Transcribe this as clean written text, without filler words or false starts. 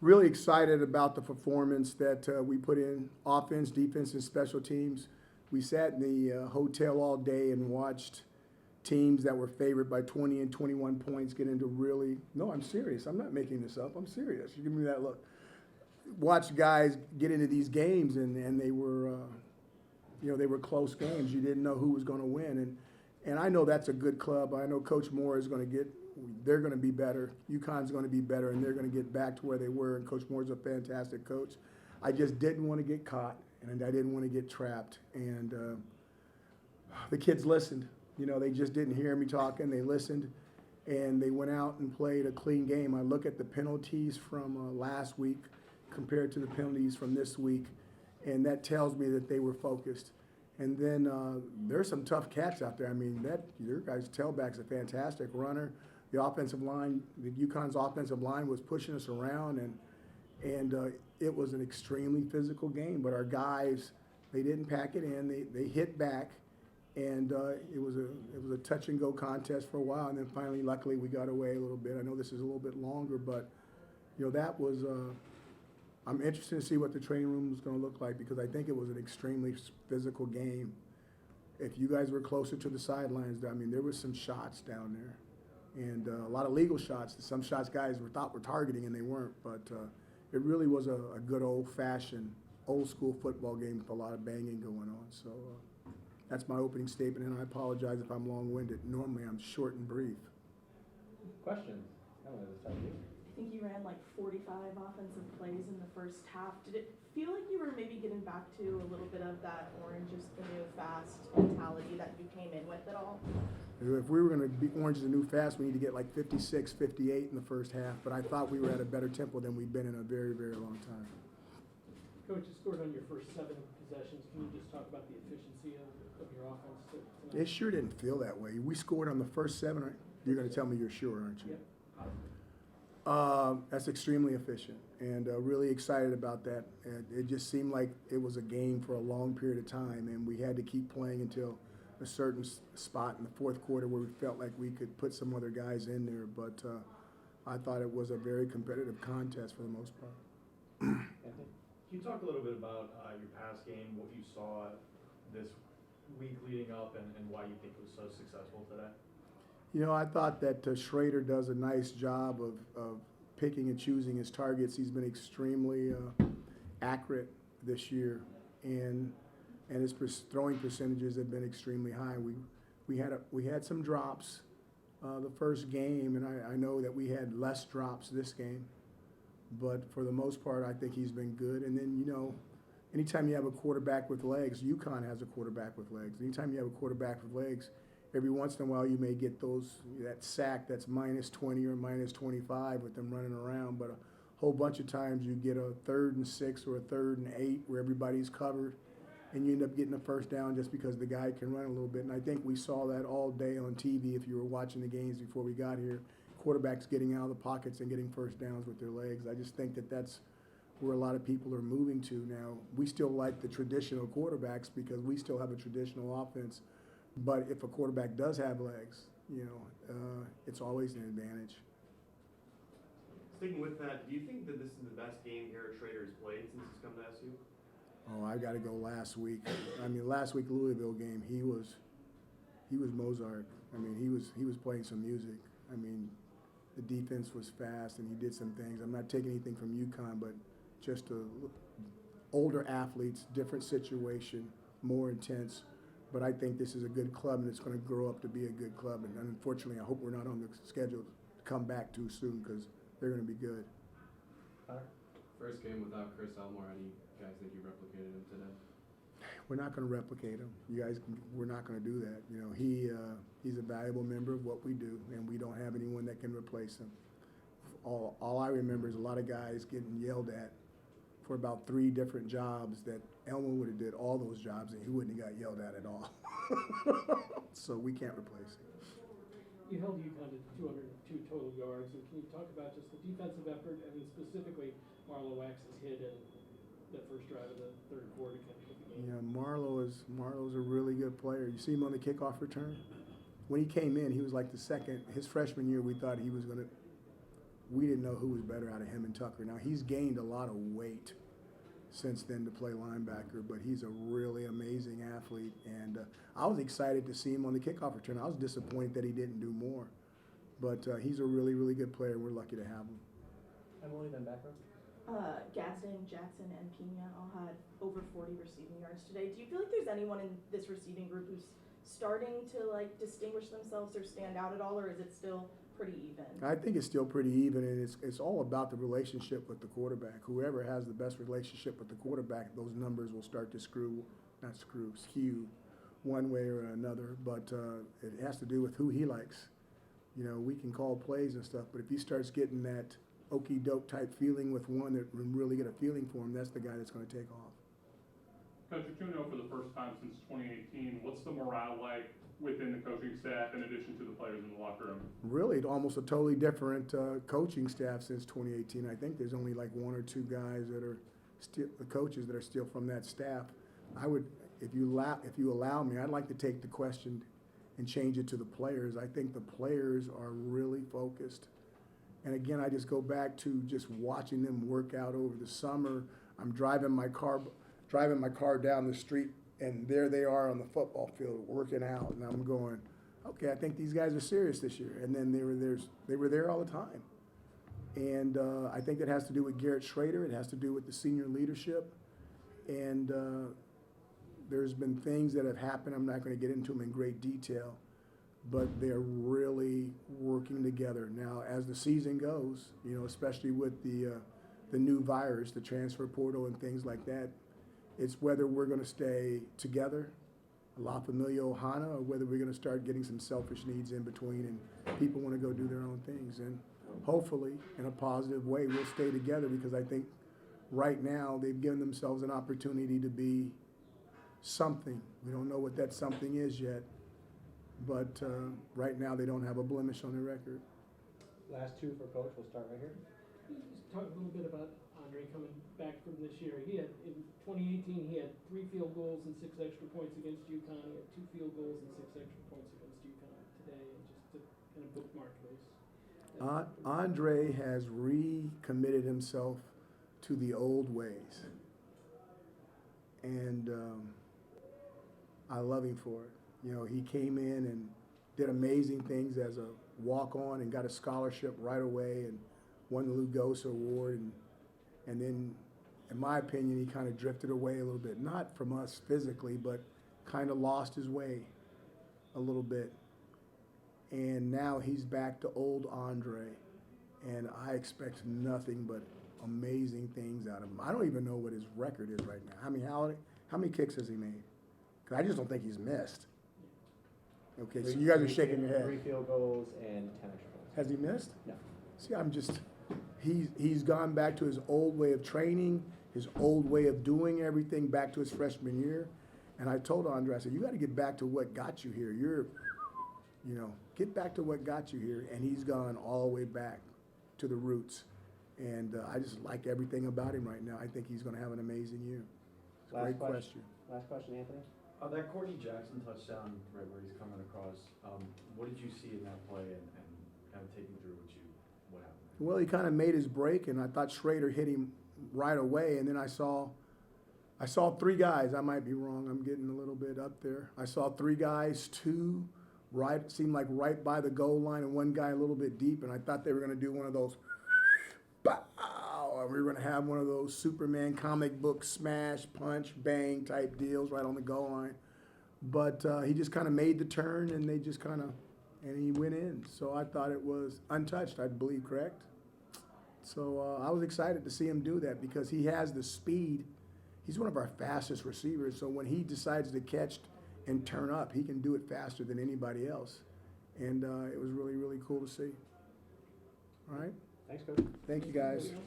Really excited about the performance that we put in offense, defense, and special teams. We sat in the hotel all day and watched teams that were favored by 20 and 21 points get into really, no, I'm serious. I'm not making this up. I'm serious. You give me that look. Watch guys get into these games, and they were, they were close games. You didn't know who was going to win. And I know that's a good club. I know Coach Moore is going to get, they're going to be better. UConn's going to be better, and they're going to get back to where they were. And Coach Moore's a fantastic coach. I just didn't want to get caught, and I didn't want to get trapped. And the kids listened. They just didn't hear me talking. They listened, and they went out and played a clean game. I look at the penalties from last week compared to the penalties from this week, and that tells me that they were focused. And then there's some tough cats out there. I mean, your guy's tailback's a fantastic runner. The offensive line, the UConn's offensive line was pushing us around, and it was an extremely physical game. But our guys, they didn't pack it in. They hit back, and it was a touch and go contest for a while. And then finally, luckily, we got away a little bit. I know this is a little bit longer, but that was. I'm interested to see what the training room is going to look like because I think it was an extremely physical game. If you guys were closer to the sidelines, I mean, there was some shots down there, and a lot of legal shots. Some shots guys thought were targeting and they weren't. But it really was a good old-fashioned, old-school football game with a lot of banging going on. So that's my opening statement, and I apologize if I'm long-winded. Normally, I'm short and brief. Questions? I don't know, this time you. I think you ran like 45 offensive plays in the first half. Did it feel like you were maybe getting back to a little bit of that orange is the new fast mentality that you came in with at all? If we were going to be orange is the new fast, we need to get like 56, 58 in the first half. But I thought we were at a better tempo than we've been in a very, very long time. Coach, you scored on your first 7 possessions. Can you just talk about the efficiency of your offense tonight? It sure didn't feel that way. We scored on the first 7. You're going to tell me you're sure, aren't you? Yep. That's extremely efficient, and really excited about that. And it just seemed like it was a game for a long period of time, and we had to keep playing until a certain spot in the fourth quarter where we felt like we could put some other guys in there. But I thought it was a very competitive contest for the most part. Can you talk a little bit about your pass game, what you saw this week leading up, and why you think it was so successful today? I thought that Schrader does a nice job of picking and choosing his targets. He's been extremely accurate this year, and his throwing percentages have been extremely high. We had some drops the first game, and I know that we had less drops this game, but for the most part, I think he's been good. And then anytime you have a quarterback with legs, UConn has a quarterback with legs. Anytime you have a quarterback with legs, every once in a while you may get that sack that's minus 20 or minus 25 with them running around, but a whole bunch of times you get a 3rd and 6 or a 3rd and 8 where everybody's covered, and you end up getting a first down just because the guy can run a little bit. And I think we saw that all day on TV if you were watching the games before we got here. Quarterbacks getting out of the pockets and getting first downs with their legs. I just think that that's where a lot of people are moving to now. We still like the traditional quarterbacks because we still have a traditional offense. But if a quarterback does have legs, it's always an advantage. Sticking with that, do you think that this is the best game Eric Schrader has played since he's come to SU? Oh, I got to go last week. I mean, last week Louisville game, he was Mozart. I mean, he was playing some music. I mean, the defense was fast and he did some things. I'm not taking anything from UConn, but just older athletes, different situation, more intense. But I think this is a good club, and it's going to grow up to be a good club. And unfortunately, I hope we're not on the schedule to come back too soon because they're going to be good. First game without Chris Elmore, how do you guys think you replicated him today? We're not going to replicate him. We're not going to do that. He's a valuable member of what we do, and we don't have anyone that can replace him. All I remember is a lot of guys getting yelled at for about 3 different jobs that Elmo would have did all those jobs and he wouldn't have got yelled at all. So we can't replace him. You held UConn to 202 total yards. And can you talk about just the defensive effort and then specifically Marlowe Wax's hit in the first drive of the third quarter to hit the game? Yeah, Marlowe's a really good player. You see him on the kickoff return? When he came in, he was like the second. His freshman year, we thought he was going to we didn't know who was better out of him and Tucker. Now, he's gained a lot of weight since then to play linebacker, but he's a really amazing athlete. And I was excited to see him on the kickoff return. I was disappointed that he didn't do more. But he's a really, really good player. We're lucky to have him. Emily, then back row. Gadsden, Jackson, and Pena all had over 40 receiving yards today. Do you feel like there's anyone in this receiving group who's starting to like distinguish themselves or stand out at all, or is it still pretty even? I think it's still pretty even, and it's all about the relationship with the quarterback. Whoever has the best relationship with the quarterback, those numbers will start to skew one way or another. But it has to do with who he likes. You know, we can call plays and stuff, but if he starts getting that okey doke type feeling with one that really get a feeling for him, that's the guy that's going to take off. Coach, you're 2-0 for the first time since 2018. What's the morale like within the coaching staff in addition to the players in the locker room? Really, almost a totally different coaching staff since 2018. I think there's only like one or two guys that are still the coaches that are still from that staff. I would, if you allow me, I'd like to take the question and change it to the players. I think the players are really focused. And again, I just go back to just watching them work out over the summer. I'm driving my car down the street, and there they are on the football field working out, and I'm going, okay, I think these guys are serious this year. And then they were there all the time. And I think that has to do with Garrett Schrader. It has to do with the senior leadership. And there's been things that have happened. I'm not going to get into them in great detail, but they're really working together. Now, as the season goes, you know, especially with the new virus, the transfer portal and things like that, it's whether we're going to stay together, La Familia Ohana, or whether we're going to start getting some selfish needs in between and people want to go do their own things. And hopefully, in a positive way, we'll stay together, because I think right now they've given themselves an opportunity to be something. We don't know what that something is yet, but right now they don't have a blemish on their record. Last two for coach. We'll start right here. Just talk a little bit about Andre coming back from this year. He had, in 2018, he had 3 field goals and 6 extra points against UConn. He had 2 field goals and 6 extra points against UConn today, and just to kind of bookmark those. Andre has recommitted himself to the old ways, and I love him for it. You know, he came in and did amazing things as a walk-on and got a scholarship right away and won the Lugos Award. And then, in my opinion, he kind of drifted away a little bit. Not from us physically, but kind of lost his way a little bit. And now he's back to old Andre. And I expect nothing but amazing things out of him. I don't even know what his record is right now. How many kicks has he made? Because I just don't think he's missed. Okay, so you guys are shaking your head. 3 field goals and 10 extra points. Has he missed? No. See, he's gone back to his old way of training, his old way of doing everything, back to his freshman year. And I told Andre, I said, you got to get back to what got you here. Get back to what got you here. And he's gone all the way back to the roots. And I just like everything about him right now. I think he's going to have an amazing year. Great question. Last question, Anthony. That Courtney Jackson touchdown, right where he's coming across, what did you see in that play, and kind of take me through what happened? Well, he kind of made his break, and I thought Schrader hit him right away, and then I saw 3 guys. I might be wrong. I'm getting a little bit up there. I saw 3 guys, 2 seemed like right by the goal line, and 1 guy a little bit deep, and I thought they were going to do one of those, bow, and we were going to have one of those Superman comic book smash, punch, bang type deals right on the goal line. But he just kind of made the turn, and they just kind of, and he went in. So I thought it was untouched, I believe, correct? So I was excited to see him do that, because he has the speed. He's one of our fastest receivers, so when he decides to catch and turn up, he can do it faster than anybody else. And it was really, really cool to see. All right? Thanks, coach. Thank you, guys.